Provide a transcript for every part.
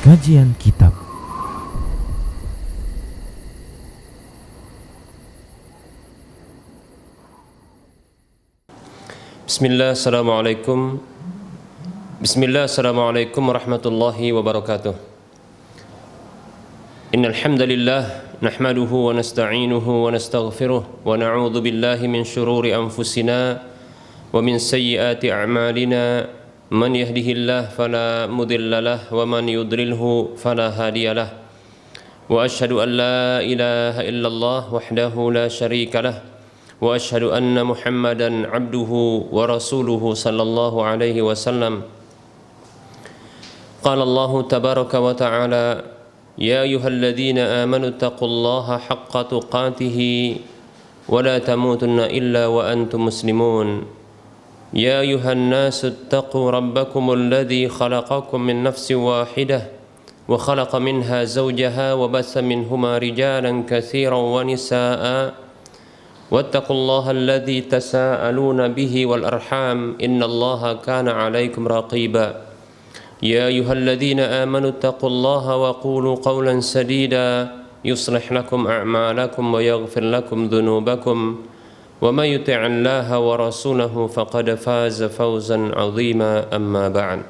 Kajian Kitab. Bismillah, assalamualaikum. Bismillah, assalamualaikum warahmatullahi wabarakatuh. Innal hamdalillah nahmaduhu wa nasta'inuhu wa nastaghfiruh wa na'udzu billahi min shururi anfusina wa min sayyiati a'malina. Man yahdihillahu fala mudilla lahu wa man yudlilhu fala hadiyalah. Wa asyhadu an la ilaha illallah wahdahu la syarika lah. Wa asyhadu anna Muhammadan abduhu wa rasuluhu sallallahu alaihi wasallam. Qala Allah tabaraka wa ta'ala, ya ayyuhalladzina amanu taqullaha haqqa tuqatih wa la tamutunna illa wa antum muslimun. Ya ayyuhan nasu ittaqu rabbakum alladzi khalaqakum min nafsin wahidah wa khalaqa minha zawjaha wa bassa minhuma rijalan katsiran wa nisaa'a wattaqullaha alladzi tasaaluna bihi wal arham innallaha kana 'alaikum raqiba. Ya ayyuhalladzina amanu ittaqullaha wa qulu qawlan sadida yuslih lakum a'malakum wa yaghfir lakum dhunubakum wa may yuti'illaha wa rasulahu faqad faza fawzan 'azima amma ba'd.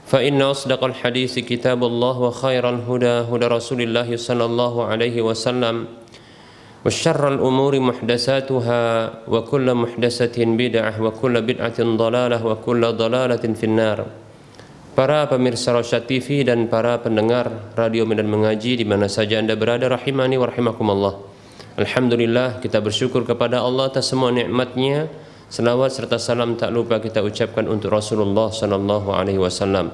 Fa inna asdaqal hadits kitabullah wa khairal huda huda Rasulillah sallallahu alaihi wasallam wa syarrul umuri muhdatsatuha wa kullu muhdatsatin bid'ah wa kullu bid'atin dhalalah wa kullu dhalalatin finnar. Para pemirsa Rosyad TV dan para pendengar radio Medan Mengaji di mana saja Anda berada, rahimani wa rahimakumullah. Alhamdulillah, kita bersyukur kepada Allah atas semua nikmatnya. Selawat serta salam tak lupa kita ucapkan untuk Rasulullah sallallahu alaihi wasallam.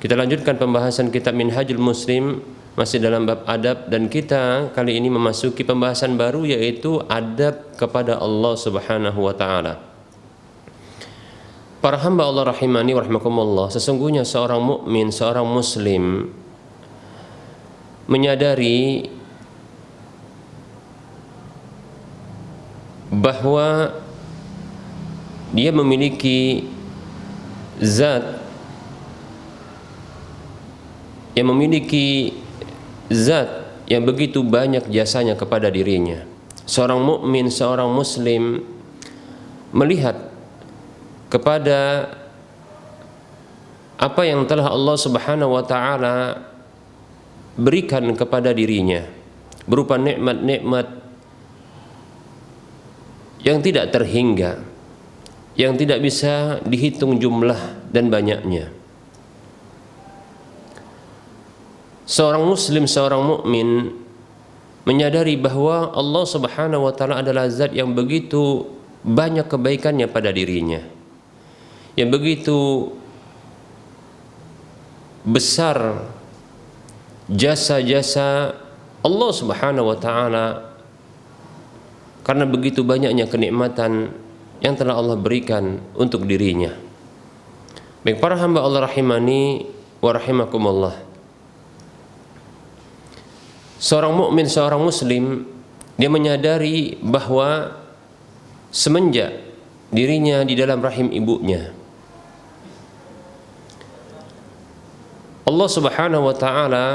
Kita lanjutkan pembahasan kitab Minhajul Muslim, masih dalam bab adab, dan kita kali ini memasuki pembahasan baru, yaitu adab kepada Allah Subhanahu wa taala. Para hamba Allah rahimani wa rahimakumullah, sesungguhnya seorang mukmin, seorang muslim menyadari bahwa dia memiliki zat yang begitu banyak jasanya kepada dirinya. Seorang mukmin, seorang muslim melihat kepada apa yang telah Allah Subhanahu wa taala berikan kepada dirinya berupa nikmat-nikmat yang tidak terhingga, yang tidak bisa dihitung jumlah dan banyaknya. Seorang muslim, seorang mukmin menyadari bahwa Allah Subhanahu wa taala adalah zat yang begitu banyak kebaikannya pada dirinya, yang begitu besar jasa-jasa Allah Subhanahu wa taala, karena begitu banyaknya kenikmatan yang telah Allah berikan untuk dirinya. Baik para hamba Allah rahimani wa rahimakumullah, seorang mukmin, seorang muslim, dia menyadari bahwa semenjak dirinya di dalam rahim ibunya, Allah Subhanahu wa taala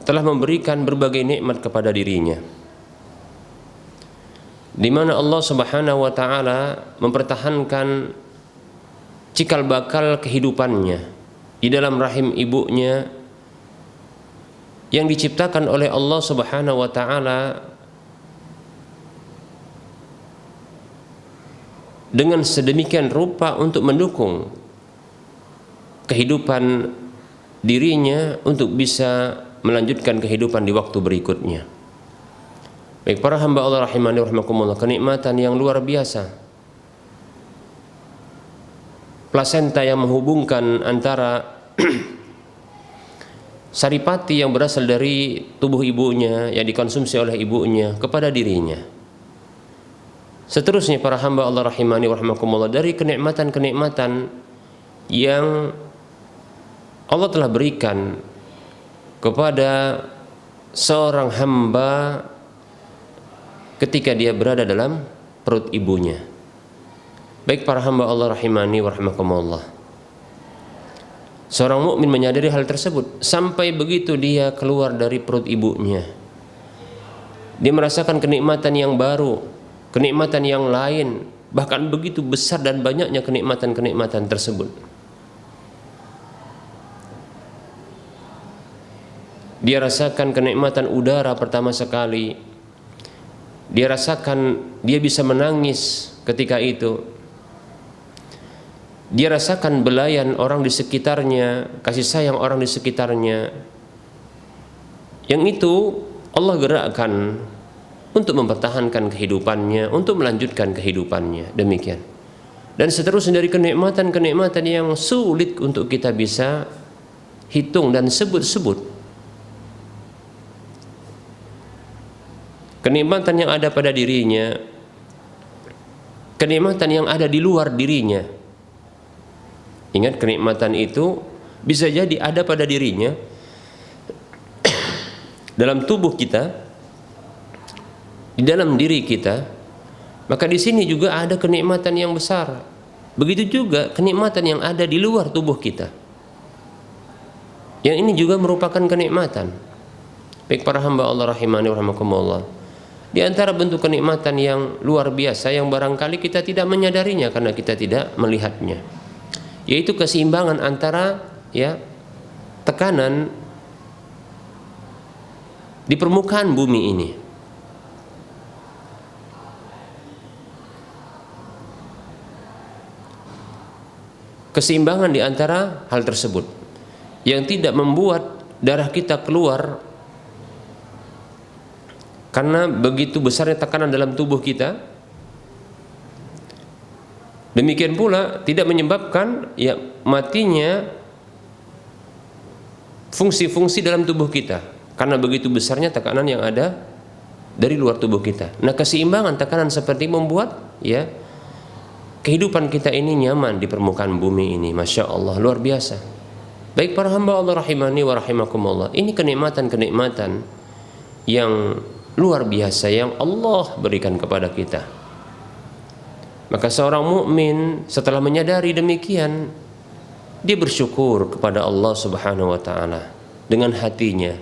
telah memberikan berbagai nikmat kepada dirinya, di mana Allah Subhanahu wa taala mempertahankan cikal bakal kehidupannya di dalam rahim ibunya yang diciptakan oleh Allah Subhanahu wa taala dengan sedemikian rupa untuk mendukung kehidupan dirinya untuk bisa melanjutkan kehidupan di waktu berikutnya. Baik para hamba Allah rahimani wa rahimakumullah, kenikmatan yang luar biasa, plasenta yang menghubungkan antara saripati yang berasal dari tubuh ibunya yang dikonsumsi oleh ibunya kepada dirinya. Seterusnya para hamba Allah rahimani wa rahimakumullah, dari kenikmatan-kenikmatan yang Allah telah berikan kepada seorang hamba ketika dia berada dalam perut ibunya. Baik para hamba Allah rahimani wa rahimakumullah, Seorang mukmin menyadari hal tersebut sampai begitu dia keluar dari perut ibunya. Dia merasakan kenikmatan yang baru, kenikmatan yang lain, bahkan begitu besar dan banyaknya kenikmatan-kenikmatan tersebut. Dia rasakan kenikmatan udara pertama sekali. Dia rasakan dia bisa menangis ketika itu. Dia rasakan belayan orang di sekitarnya, kasih sayang orang di sekitarnya. Yang itu Allah gerakkan untuk mempertahankan kehidupannya, untuk melanjutkan kehidupannya. Demikian. Dan seterusnya dari kenikmatan-kenikmatan yang sulit untuk kita bisa hitung dan sebut-sebut. Kenikmatan yang ada pada dirinya, kenikmatan yang ada di luar dirinya. Ingat, kenikmatan itu bisa jadi ada pada dirinya dalam tubuh kita, di dalam diri kita. Maka di sini juga ada kenikmatan yang besar. Begitu juga kenikmatan yang ada di luar tubuh kita. Yang ini juga merupakan kenikmatan. Baik para hamba Allah rahimani wa rahimakumullah. Di antara bentuk kenikmatan yang luar biasa yang barangkali kita tidak menyadarinya karena kita tidak melihatnya, yaitu keseimbangan antara tekanan di permukaan bumi ini. Keseimbangan di antara hal tersebut yang tidak membuat darah kita keluar karena begitu besarnya tekanan dalam tubuh kita. Demikian pula tidak menyebabkan matinya fungsi-fungsi dalam tubuh kita karena begitu besarnya tekanan yang ada dari luar tubuh kita. Nah, keseimbangan tekanan seperti membuat kehidupan kita ini nyaman di permukaan bumi ini. Masya Allah, luar biasa. Baik para hamba Allah rahimani wa rahimakumullah, ini kenikmatan-kenikmatan yang luar biasa yang Allah berikan kepada kita. Maka seorang mukmin setelah menyadari demikian, dia bersyukur kepada Allah Subhanahu wa taala dengan hatinya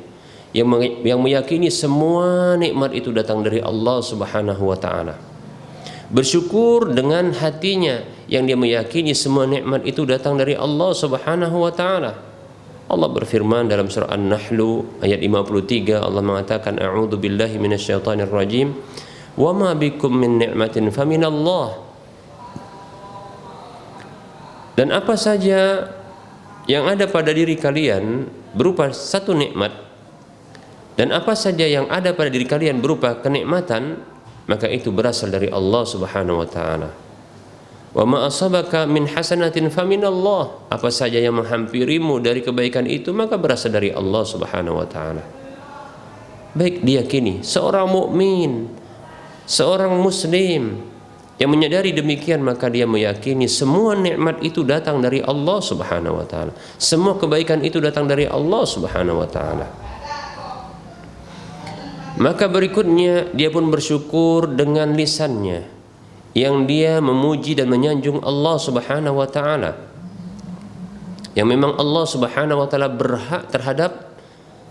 yang meyakini semua nikmat itu datang dari Allah Subhanahu wa taala. Bersyukur dengan hatinya yang dia meyakini semua nikmat itu datang dari Allah Subhanahu wa taala. Allah berfirman dalam surah An-Nahl ayat 53, Allah mengatakan, a'udzu billahi minasyaitonir rajim, wa ma bikum min ni'matin faminallah. Dan apa saja yang ada pada diri kalian berupa satu nikmat, dan apa saja yang ada pada diri kalian berupa kenikmatan, maka itu berasal dari Allah Subhanahu wa taala. Wa ma asabaka min hasanatin faminallah. Apa saja yang menghampirimu dari kebaikan itu maka berasal dari Allah Subhanahu wa taala. Baik diyakini seorang mukmin, seorang muslim yang menyadari demikian, maka dia meyakini semua nikmat itu datang dari Allah Subhanahu wa taala. Semua kebaikan itu datang dari Allah Subhanahu wa taala. Maka berikutnya dia pun bersyukur dengan lisannya yang dia memuji dan menyanjung Allah Subhanahu wa taala. Yang memang Allah Subhanahu wa taala berhak terhadap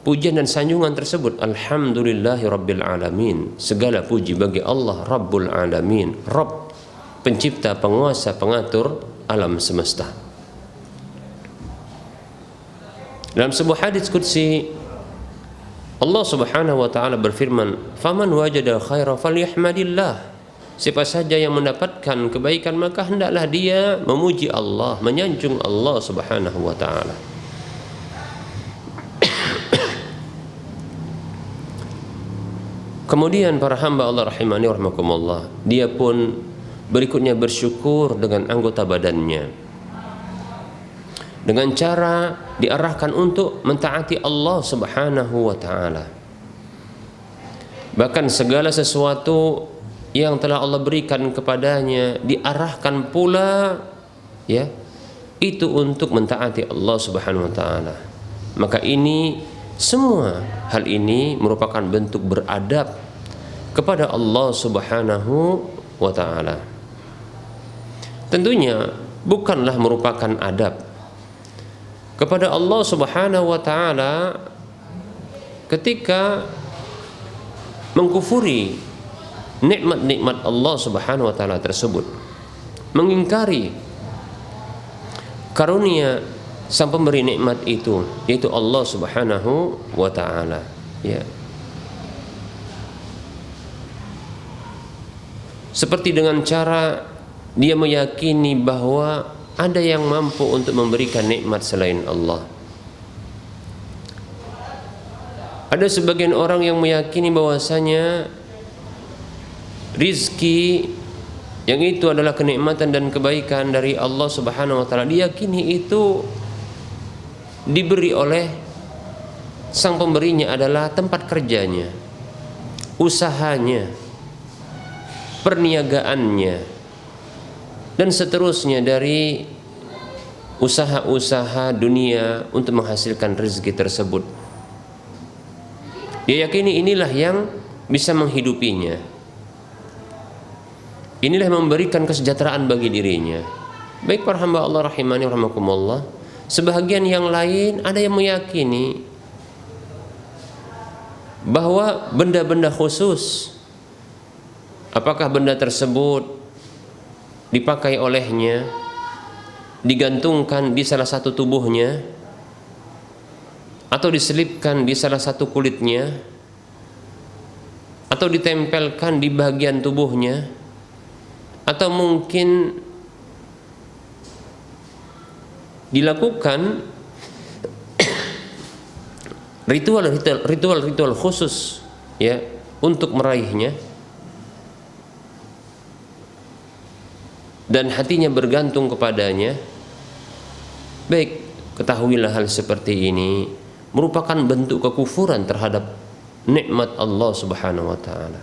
pujian dan sanjungan tersebut. Alhamdulillahi rabbil alamin. Segala puji bagi Allah Rabbul alamin, Rabb, pencipta, penguasa, pengatur alam semesta. Dalam sebuah hadis qudsi Allah Subhanahu wa taala berfirman, "Faman wajada khaira falyahmadillah." Siapa saja yang mendapatkan kebaikan maka hendaklah dia memuji Allah, menyanjung Allah Subhanahu wa taala. Kemudian para hamba Allah rahimani wa rahimakumullah, dia pun berikutnya bersyukur dengan anggota badannya, dengan cara diarahkan untuk mentaati Allah Subhanahu wa taala. Bahkan segala sesuatu yang telah Allah berikan kepadanya diarahkan pula itu untuk mentaati Allah Subhanahu wa taala. Maka ini semua hal ini merupakan bentuk beradab kepada Allah Subhanahu wa taala. Tentunya bukanlah merupakan adab kepada Allah Subhanahu wa taala ketika mengkufuri nikmat-nikmat Allah Subhanahu wa taala tersebut, mengingkari karunia sang pemberi nikmat itu, yaitu Allah Subhanahu wa taala, ya. Seperti dengan cara dia meyakini bahwa ada yang mampu untuk memberikan nikmat selain Allah. Ada sebagian orang yang meyakini bahwasanya rizki yang itu adalah kenikmatan dan kebaikan dari Allah Subhanahu wa taala, diyakini itu diberi oleh sang pemberinya adalah tempat kerjanya, usahanya, perniagaannya, dan seterusnya dari usaha-usaha dunia untuk menghasilkan rezeki tersebut. Dia yakini inilah yang bisa menghidupinya, inilah yang memberikan kesejahteraan bagi dirinya. Baik para hamba Allah rahimani wa rahmakumullah, sebahagian yang lain ada yang meyakini bahwa benda-benda khusus, apakah benda tersebut dipakai olehnya, digantungkan di salah satu tubuhnya, atau diselipkan di salah satu kulitnya, atau ditempelkan di bagian tubuhnya, atau mungkin dilakukan ritual khusus, ya, untuk meraihnya, dan hatinya bergantung kepadanya. Baik, ketahuilah hal seperti ini merupakan bentuk kekufuran terhadap nikmat Allah Subhanahu wa taala,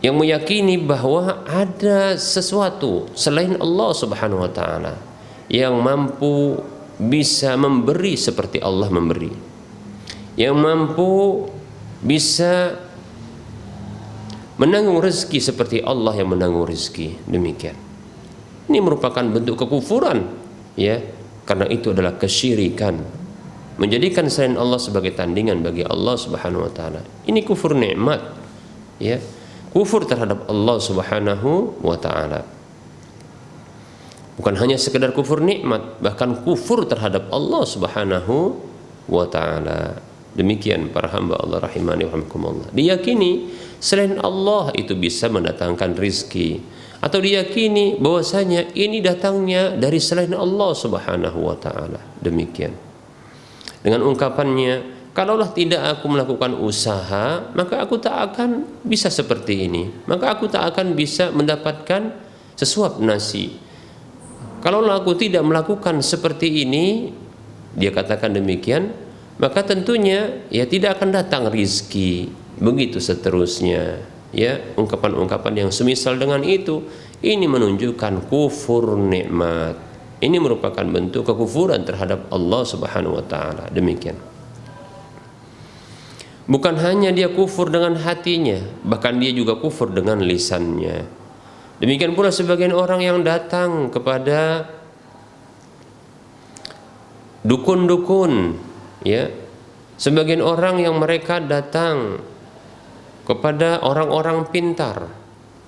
yang meyakini bahwa ada sesuatu selain Allah Subhanahu wa taala yang mampu bisa memberi seperti Allah memberi, yang mampu bisa menanggung rezeki seperti Allah yang menanggung rezeki. Demikian. Ini merupakan bentuk kekufuran, ya, karena itu adalah kesyirikan, menjadikan selain Allah sebagai tandingan bagi Allah Subhanahu wa taala. Ini kufur nikmat, ya, kufur terhadap Allah Subhanahu wa taala. Bukan hanya sekedar kufur nikmat, bahkan kufur terhadap Allah Subhanahu wa taala. Demikian para hamba Allah rahimani wa rahmakumullah. Diyakini selain Allah itu bisa mendatangkan rizki, atau diyakini bahwasanya ini datangnya dari selain Allah Subhanahu wa taala. Demikian. Dengan ungkapannya, kalaulah tidak aku melakukan usaha, maka aku tak akan bisa seperti ini, maka aku tak akan bisa mendapatkan sesuap nasi. Kalaulah aku tidak melakukan seperti ini, dia katakan demikian, maka tentunya ya tidak akan datang rizki. Begitu seterusnya, ya, ungkapan-ungkapan yang semisal dengan itu. Ini menunjukkan kufur nikmat. Ini merupakan bentuk kekufuran terhadap Allah Subhanahu wa taala. Demikian. Bukan hanya dia kufur dengan hatinya, bahkan dia juga kufur dengan lisannya. Demikian pula sebagian orang yang datang kepada dukun-dukun, ya, sebagian orang yang mereka datang kepada orang-orang pintar,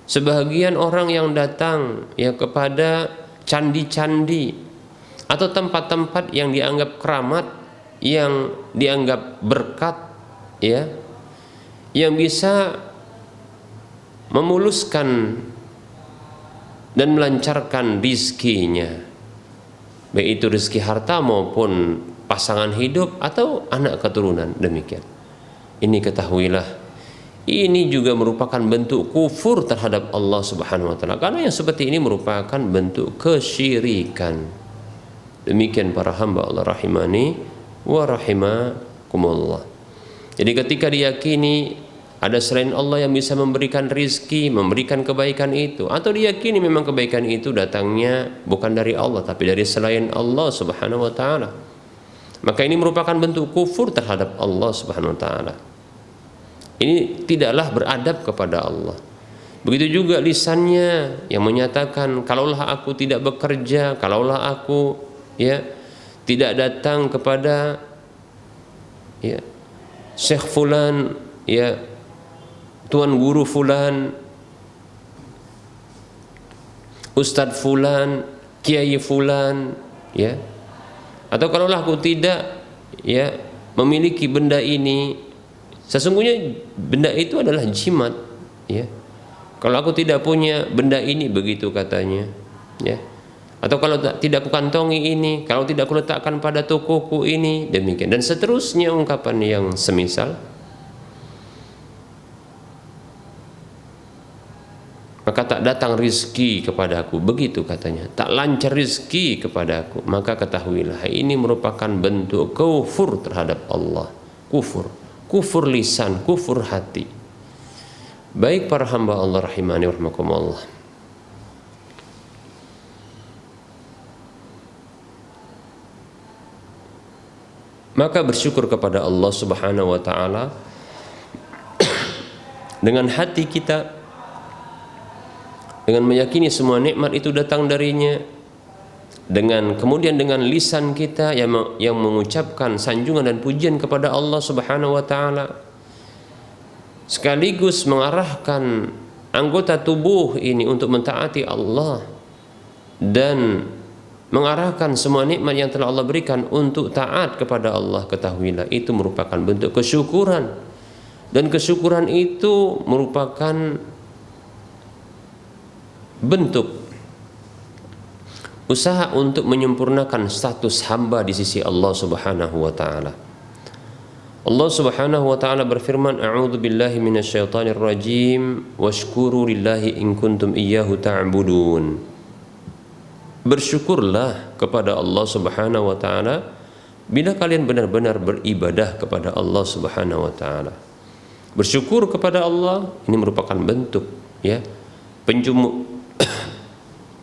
sebagian orang yang datang, ya, kepada candi-candi atau tempat-tempat yang dianggap keramat, yang dianggap berkat, ya, yang bisa memuluskan dan melancarkan rizkinya, baik itu rezeki harta maupun pasangan hidup atau anak keturunan. Demikian. Ini ketahuilah, ini juga merupakan bentuk kufur terhadap Allah Subhanahu wa taala, karena yang seperti ini merupakan bentuk kesyirikan. Demikian para hamba Allah rahimani wa rahimakumullah. Jadi ketika diyakini ada selain Allah yang bisa memberikan rizki, memberikan kebaikan itu, atau diyakini memang kebaikan itu datangnya bukan dari Allah tapi dari selain Allah Subhanahu wa taala, maka ini merupakan bentuk kufur terhadap Allah Subhanahu wa taala. Ini tidaklah beradab kepada Allah. Begitu juga lisannya yang menyatakan, kalaulah aku tidak bekerja, kalaulah aku, ya, tidak datang kepada ya Syekh fulan, ya tuan guru fulan, ustadz fulan, kiai fulan, ya. Atau kalaulah aku tidak ya memiliki benda ini, sesungguhnya benda itu adalah jimat, ya. Kalau aku tidak punya benda ini, begitu katanya, ya. Atau kalau tidak kukantongi ini, kalau tidak kuletakkan pada tokoku ini, demikian dan seterusnya ungkapan yang semisal. Maka tak datang rizki kepadaku, begitu katanya, tak lancar rizki kepadaku. Maka ketahuilah ini merupakan bentuk kufur terhadap Allah. Kufur lisan, kufur hati. Baik para hamba Allah rahimani wa rahmakumullah, maka bersyukur kepada Allah Subhanahu wa taala dengan hati kita, dengan meyakini semua nikmat itu datang darinya, kemudian dengan lisan kita yang mengucapkan sanjungan dan pujian kepada Allah Subhanahu wa taala, sekaligus mengarahkan anggota tubuh ini untuk mentaati Allah dan mengarahkan semua nikmat yang telah Allah berikan untuk taat kepada Allah. Ketahuilah itu merupakan bentuk kesyukuran, dan kesyukuran itu merupakan bentuk usaha untuk menyempurnakan status hamba di sisi Allah Subhanahu wa taala. Allah Subhanahu wa taala berfirman, a'udzu billahi minasyaitonir rajim, washkuru lillahi in kuntum iyyahu ta'budun. Bersyukurlah kepada Allah Subhanahu wa taala bila kalian benar-benar beribadah kepada Allah Subhanahu wa taala. Bersyukur kepada Allah ini merupakan bentuk ya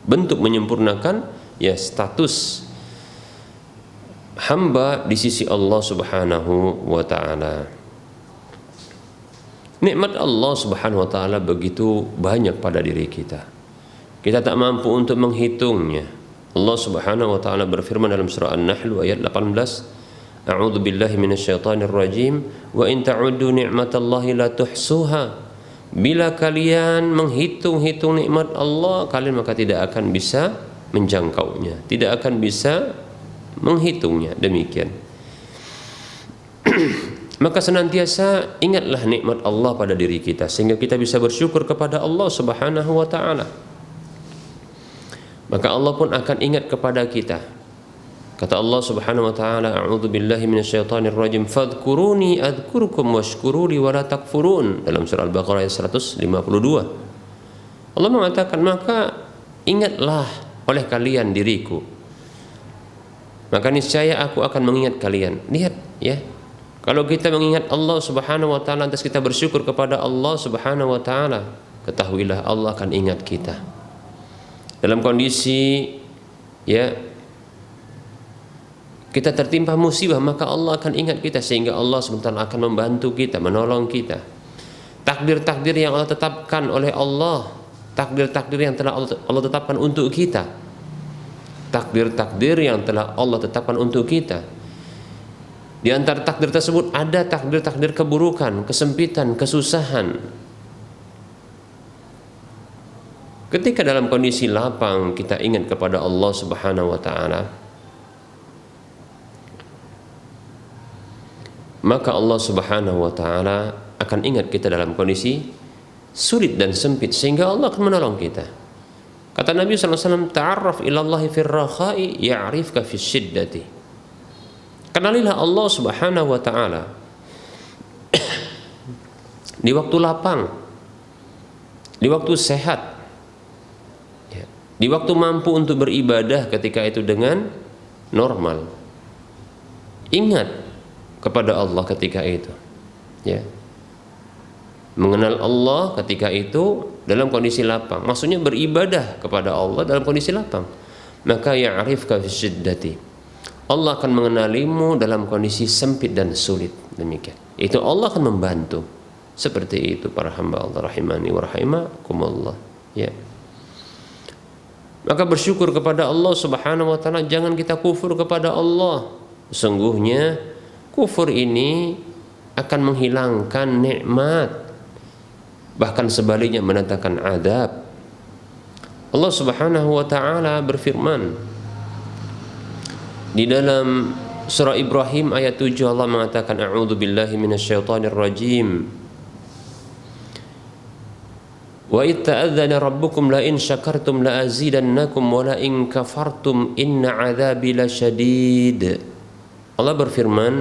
bentuk menyempurnakan ya status hamba di sisi Allah Subhanahu wa taala. Nikmat Allah Subhanahu wa taala begitu banyak pada diri kita. Kita tak mampu untuk menghitungnya. Allah Subhanahu wa taala berfirman dalam surah An-Nahl ayat 18, A'udzu billahi minasyaitonir rajim, wa in ta'uddu ni'matallahi la tuhsuha. Bila kalian menghitung-hitung nikmat Allah, kalian maka tidak akan bisa menjangkaunya, tidak akan bisa menghitungnya. Demikian. Maka senantiasa ingatlah nikmat Allah pada diri kita sehingga kita bisa bersyukur kepada Allah Subhanahu wa taala. Maka Allah pun akan ingat kepada kita. Kata Allah Subhanahu wa taala, a'udzu billahi minasyaitonir rajim, fadhkuruni adzkurkum washkuruli wa la takfurun, dalam surah Al-Baqarah ayat 152. Allah mengatakan, maka ingatlah oleh kalian diriku, maka niscaya aku akan mengingat kalian. Lihat ya, kalau kita mengingat Allah Subhanahu wa taala, lantas kita bersyukur kepada Allah Subhanahu wa taala, ketahuilah Allah akan ingat kita. Dalam kondisi ya kita tertimpa musibah, maka Allah akan ingat kita sehingga Allah sebentar akan membantu kita, menolong kita. Takdir-takdir yang Allah tetapkan oleh Allah, takdir-takdir yang telah Allah tetapkan untuk kita, takdir-takdir yang telah Allah tetapkan untuk kita. Di antara takdir tersebut ada takdir-takdir keburukan, kesempitan, kesusahan. Ketika dalam kondisi lapang kita ingat kepada Allah Subhanahu wa taala, maka Allah Subhanahu wa taala akan ingat kita dalam kondisi sulit dan sempit sehingga Allah akan menolong kita. Kata Nabi sallallahu alaihi wasallam, ta'arraf ila Allah fir rakhai ya'rifka fis syiddati. Kenalilah Allah Subhanahu wa taala di waktu lapang, di waktu sehat, di waktu mampu untuk beribadah ketika itu dengan normal. Ingat kepada Allah ketika itu ya, mengenal Allah ketika itu dalam kondisi lapang, maksudnya beribadah kepada Allah dalam kondisi lapang. Maka ya'rifka fi syiddati, Allah akan mengenalimu dalam kondisi sempit dan sulit. Demikian, itu Allah akan membantu. Seperti itu para hamba Allah rahimani wa rahimakumullah ya. Maka bersyukur kepada Allah Subhanahu wa taala, jangan kita kufur kepada Allah. Sesungguhnya kufur ini akan menghilangkan nikmat, bahkan sebaliknya mendatangkan azab. Allah Subhanahu wa taala berfirman di dalam surah Ibrahim ayat 7, Allah mengatakan, a'udzu billahi minasyaitonir rajim. Wa idh ta'adzana rabbukum la in syakartum la azidannakum wa la in kafartum inna 'adzabi lasyadid. Allah berfirman,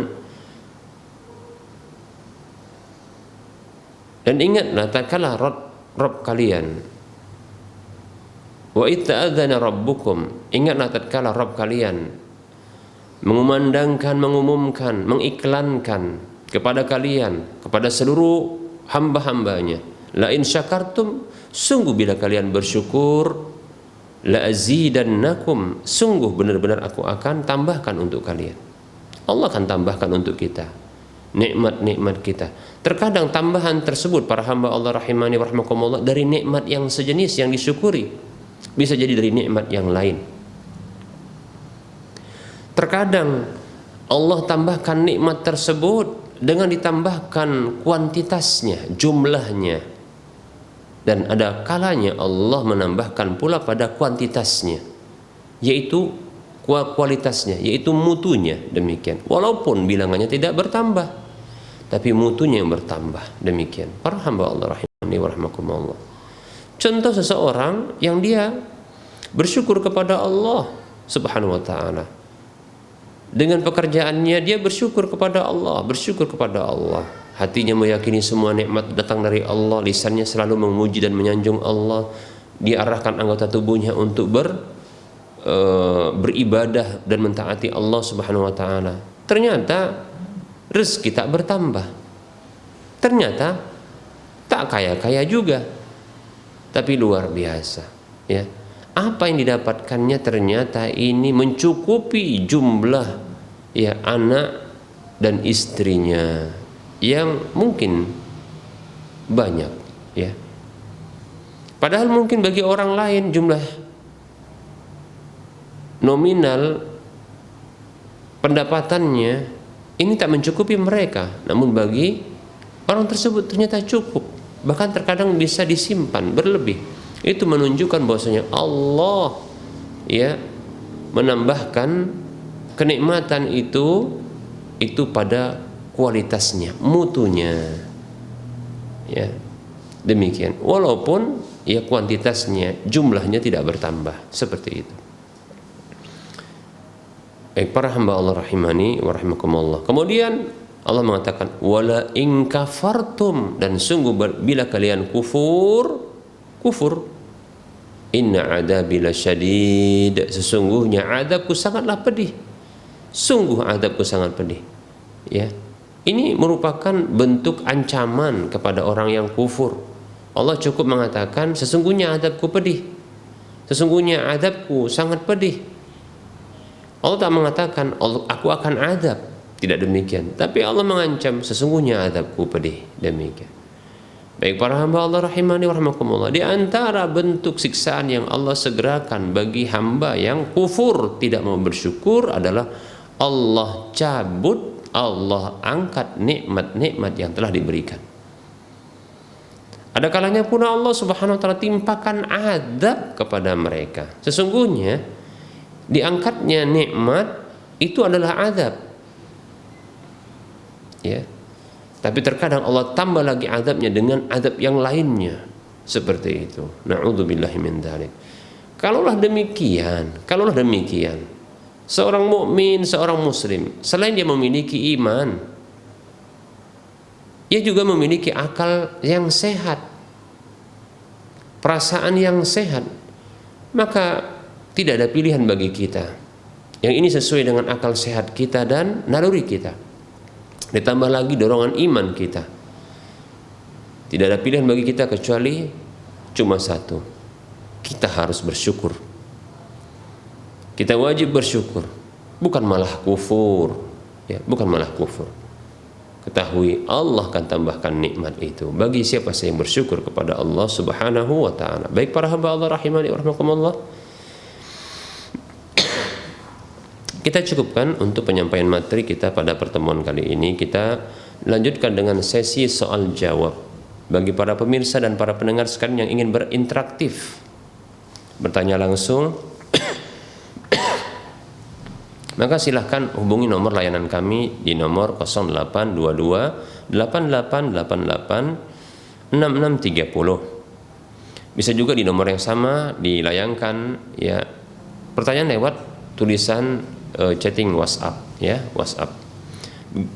dan ingatlah tatkala Rabb kalian, wa idh ta'adzana rabbukum, ingatlah tatkala Rabb kalian mengumandangkan, mengumumkan, mengiklankan kepada kalian, kepada seluruh hamba-hambanya, la in syakartum, sungguh bila kalian bersyukur, la azidannakum, sungguh benar-benar aku akan tambahkan untuk kalian. Allah akan tambahkan untuk kita nikmat-nikmat kita. Terkadang tambahan tersebut para hamba Allah rahimani wa rahmakumullah dari nikmat yang sejenis yang disyukuri, bisa jadi dari nikmat yang lain. Terkadang Allah tambahkan nikmat tersebut dengan ditambahkan kuantitasnya, jumlahnya, dan ada kalanya Allah menambahkan pula pada kuantitasnya, yaitu kualitasnya, yaitu mutunya. Demikian, walaupun bilangannya tidak bertambah, tapi mutunya yang bertambah. Demikian para hamba Allah rahimani wa rahmakumullah. Contoh seseorang yang dia bersyukur kepada Allah Subhanahu wa taala, dengan pekerjaannya dia bersyukur kepada Allah, bersyukur kepada Allah. Hatinya meyakini semua nikmat datang dari Allah, lisannya selalu memuji dan menyanjung Allah. Dia arahkan anggota tubuhnya untuk beribadah dan mentaati Allah Subhanahu wa taala. Ternyata rezeki tak bertambah. Ternyata tak kaya-kaya juga. Tapi luar biasa, ya. Apa yang didapatkannya ternyata ini mencukupi jumlah ya anak dan istrinya yang mungkin banyak, ya. Padahal mungkin bagi orang lain jumlah nominal pendapatannya ini tak mencukupi mereka, namun bagi orang tersebut ternyata cukup, bahkan terkadang bisa disimpan berlebih. Itu menunjukkan bahwasanya Allah ya menambahkan kenikmatan itu pada kualitasnya, mutunya, ya. Demikian, walaupun ya kuantitasnya, jumlahnya tidak bertambah, seperti itu. Baik para hamba Allah rahimani wa rahimakumullah. Kemudian Allah mengatakan wala in kafartum, dan sungguh bila kalian kufur, inna adabi lasyadid, sesungguhnya adabku sangatlah pedih. Sungguh adabku sangat pedih. Ya. Ini merupakan bentuk ancaman kepada orang yang kufur. Allah cukup mengatakan sesungguhnya adabku pedih. Sesungguhnya adabku sangat pedih. Allah tak mengatakan aku akan adab, tidak demikian. Tapi Allah mengancam sesungguhnya adabku pedih, demikian. Baik para hamba Allah rahimani wa rahmakumullah, di antara bentuk siksaan yang Allah segerakan bagi hamba yang kufur tidak mau bersyukur adalah Allah cabut, Allah angkat nikmat-nikmat yang telah diberikan. Ada kalanya pula Allah Subhanahu wa taala timpakan azab kepada mereka. Sesungguhnya diangkatnya nikmat itu adalah azab, ya. Tapi terkadang Allah tambah lagi azabnya dengan azab yang lainnya, seperti itu. Na'udzubillahi min dzalik. Kalaulah demikian, seorang mukmin, seorang muslim, selain dia memiliki iman, ia juga memiliki akal yang sehat, perasaan yang sehat. Maka tidak ada pilihan bagi kita. Yang ini sesuai dengan akal sehat kita dan naluri kita. Ditambah lagi dorongan iman kita. Tidak ada pilihan bagi kita kecuali cuma satu. Kita harus bersyukur. Kita wajib bersyukur, bukan malah kufur, ya, bukan malah kufur. Ketahui Allah akan tambahkan nikmat itu bagi siapa yang bersyukur kepada Allah Subhanahu wa taala. Baik para hamba Allah rahimani wa rahmakumullah. kita cukupkan untuk penyampaian materi kita pada pertemuan kali ini. Kita lanjutkan dengan sesi soal jawab. Bagi para pemirsa dan para pendengar sekalian yang ingin berinteraktif, bertanya langsung, maka silahkan hubungi nomor layanan kami di nomor 0822 8888 6630. Bisa juga di nomor yang sama dilayangkan ya pertanyaan lewat tulisan chatting WhatsApp ya, WhatsApp.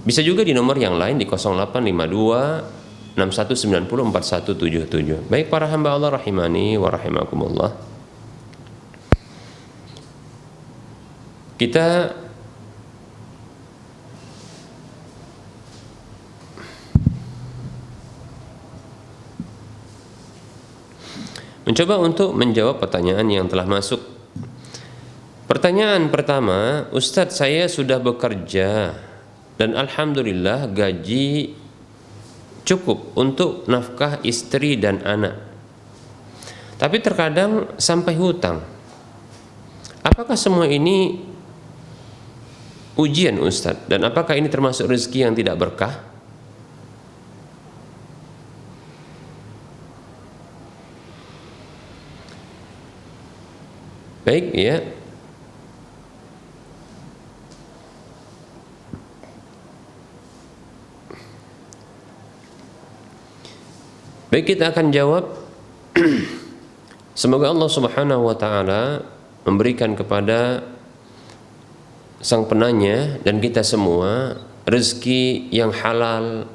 Bisa juga di nomor yang lain di 0852 6190 4177. Baik para hamba Allah rahimani wa rahimakumullah. Kita mencoba untuk menjawab pertanyaan yang telah masuk. Pertanyaan pertama, Ustadz, saya sudah bekerja dan alhamdulillah gaji cukup untuk nafkah istri dan anak. Tapi terkadang sampai hutang. Apakah semua ini ujian Ustadz? Dan apakah ini termasuk rezeki yang tidak berkah? Baik ya. Baik, kita akan jawab. Semoga Allah Subhanahu wa taala memberikan kepada sang penanya dan kita semua rezeki yang halal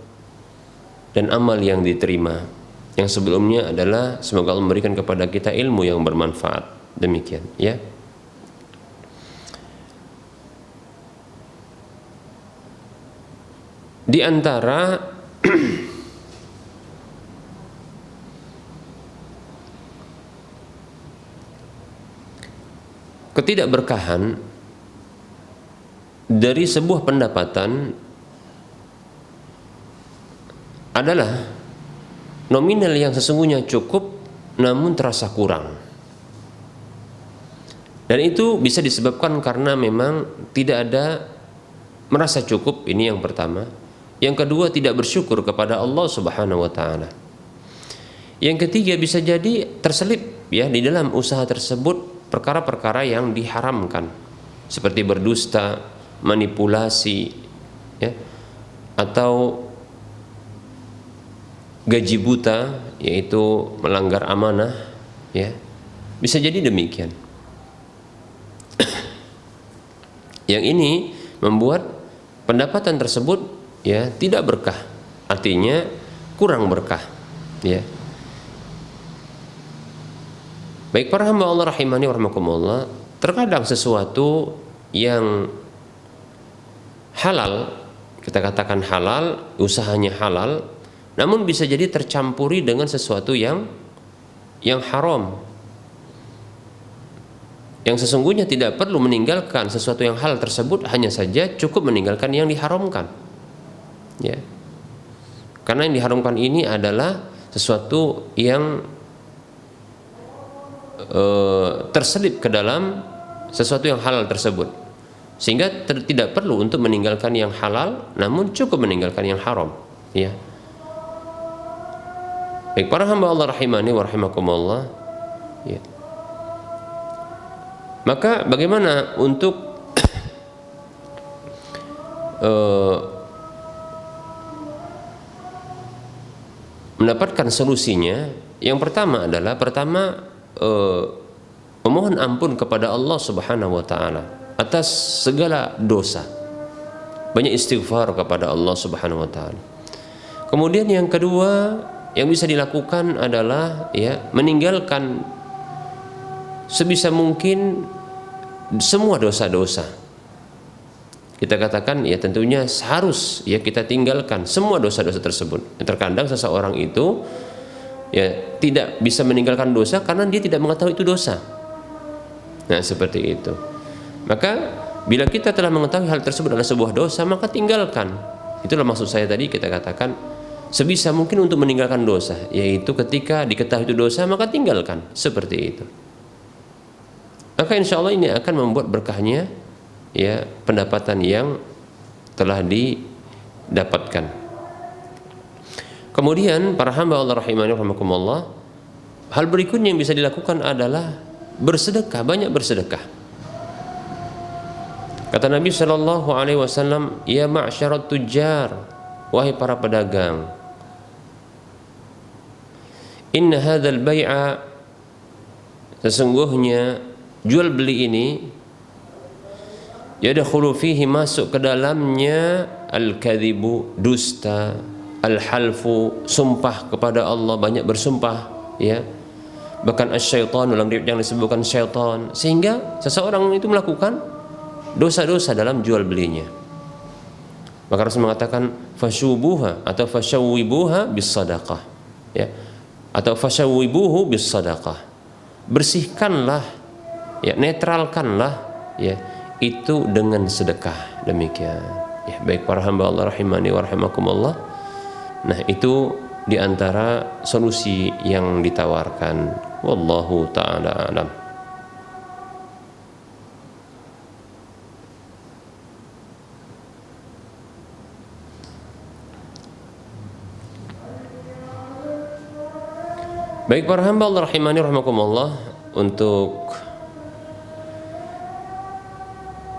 dan amal yang diterima. Yang sebelumnya adalah semoga Allah memberikan kepada kita ilmu yang bermanfaat. Demikian ya. Di antara ketidakberkahan dari sebuah pendapatan adalah nominal yang sesungguhnya cukup namun terasa kurang. Dan itu bisa disebabkan karena memang tidak ada merasa cukup, ini yang pertama. Yang kedua, tidak bersyukur kepada Allah Subhanahu wa taala. Yang ketiga, bisa jadi terselip ya di dalam usaha tersebut perkara-perkara yang diharamkan seperti berdusta, manipulasi ya, atau gaji buta, yaitu melanggar amanah ya. Bisa jadi demikian. Yang ini membuat pendapatan tersebut ya tidak berkah, artinya kurang berkah ya. Baik para hamba Allah rahimani wa rahimakumullah, terkadang sesuatu yang halal, kita katakan halal, usahanya halal, namun bisa jadi tercampuri dengan sesuatu yang haram. Yang sesungguhnya tidak perlu meninggalkan sesuatu yang halal tersebut, hanya saja cukup meninggalkan yang diharamkan. Ya. Karena yang diharamkan ini adalah sesuatu yang terselip ke dalam sesuatu yang halal tersebut, sehingga tidak perlu untuk meninggalkan yang halal, namun cukup meninggalkan yang haram. Ya. Baik para hamba Allah rahimani wa rahimakumullah. Ya. Maka bagaimana untuk mendapatkan solusinya? Yang pertama adalah memohon ampun kepada Allah Subhanahu wa taala atas segala dosa. Banyak istighfar kepada Allah Subhanahu wa taala. Kemudian yang kedua yang bisa dilakukan adalah ya meninggalkan sebisa mungkin semua dosa-dosa. Kita katakan ya tentunya harus ya kita tinggalkan semua dosa-dosa tersebut. Terkadang seseorang itu ya tidak bisa meninggalkan dosa karena dia tidak mengetahui itu dosa. Nah, seperti itu. Maka bila kita telah mengetahui hal tersebut adalah sebuah dosa, maka tinggalkan. Itulah maksud saya tadi, kita katakan sebisa mungkin untuk meninggalkan dosa, yaitu ketika diketahui itu dosa maka tinggalkan, seperti itu. Maka insya Allah ini akan membuat berkahnya ya pendapatan yang telah didapatkan. Kemudian para hamba Allah rahimani rahimakumullah, hal berikutnya yang bisa dilakukan adalah bersedekah, banyak bersedekah. Kata Nabi sallallahu alaihi wasallam, "Ya ma'syarat tujjar, wahai para pedagang, inna hadzal bai'a, sesungguhnya jual beli ini yadkhulu fihi, masuk ke dalamnya al-kadzibu, dusta, al-halfu, sumpah kepada Allah, banyak bersumpah, ya. Bahkan asy-syaitan, dalam riwayat yang disebutkan syaitan, sehingga seseorang itu melakukan dosa-dosa dalam jual belinya. Maka Rasul mengatakan fasyubuha atau fasyawwibuha bis sadaqah, ya, atau fasyawwibuhu bis sadaqah, bersihkanlah, ya, netralkanlah, ya, itu dengan sedekah. Demikian, ya, baik para hamba Allah rahimani wa rahimakumullah. Nah, itu diantara solusi yang ditawarkan. Wallahu ta'ala alam. Baik para hamba Allah rahimani rahimakumullah, untuk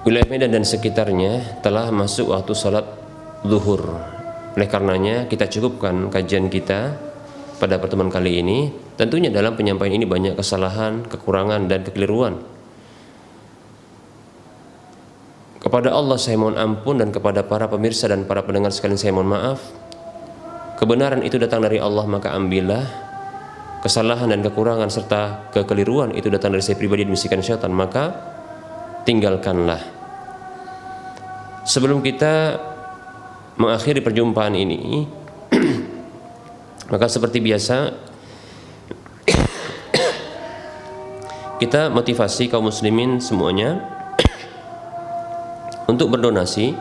wilayah Medan dan sekitarnya telah masuk waktu salat zuhur. Oleh karenanya kita cukupkan kajian kita pada pertemuan kali ini. Tentunya dalam penyampaian ini banyak kesalahan, kekurangan dan kekeliruan. Kepada Allah saya mohon ampun, dan kepada para pemirsa dan para pendengar sekalian saya mohon maaf. Kebenaran itu datang dari Allah, maka ambillah. Kesalahan dan kekurangan serta kekeliruan itu datang dari saya pribadi dan bisikan syaitan, maka tinggalkanlah. Sebelum kita mengakhiri perjumpaan ini, maka seperti biasa kita motivasi kaum muslimin semuanya untuk berdonasi,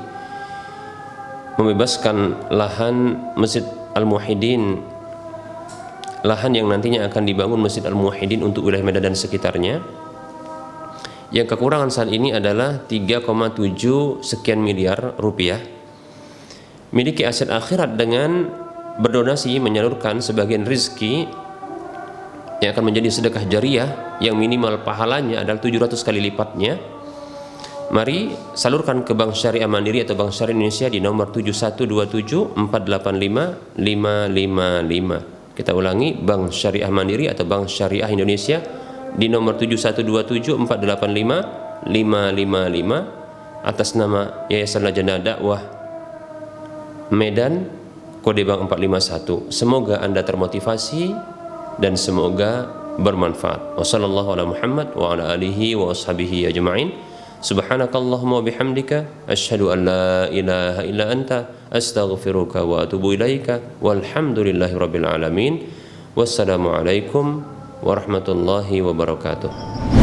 membebaskan lahan Masjid Al-Muwahhidin, lahan yang nantinya akan dibangun Masjid Al-Muwahhidin untuk wilayah Medan dan sekitarnya, yang kekurangan saat ini adalah 3,7 sekian miliar rupiah. Miliki aset akhirat dengan berdonasi, menyalurkan sebagian rizki yang akan menjadi sedekah jariah yang minimal pahalanya adalah 700 kali lipatnya. Mari salurkan ke Bank Syariah Mandiri atau Bank Syariah Indonesia di nomor 7127485555. Kita ulangi, Bank Syariah Mandiri atau Bank Syariah Indonesia di nomor 7127485555 atas nama Yayasan Lajnah Dakwah Medan, kode bank 451. Semoga Anda termotivasi dan semoga bermanfaat. Wassallallahu ala Muhammad wa ala alihi wa ashabihi ajma'in. Subhanakallahumma wa bihamdika asyhadu an la ilaha illa anta astaghfiruka wa atubu ilaika walhamdulillahi rabbil alamin. Wassalamu alaikum warahmatullahi wabarakatuh.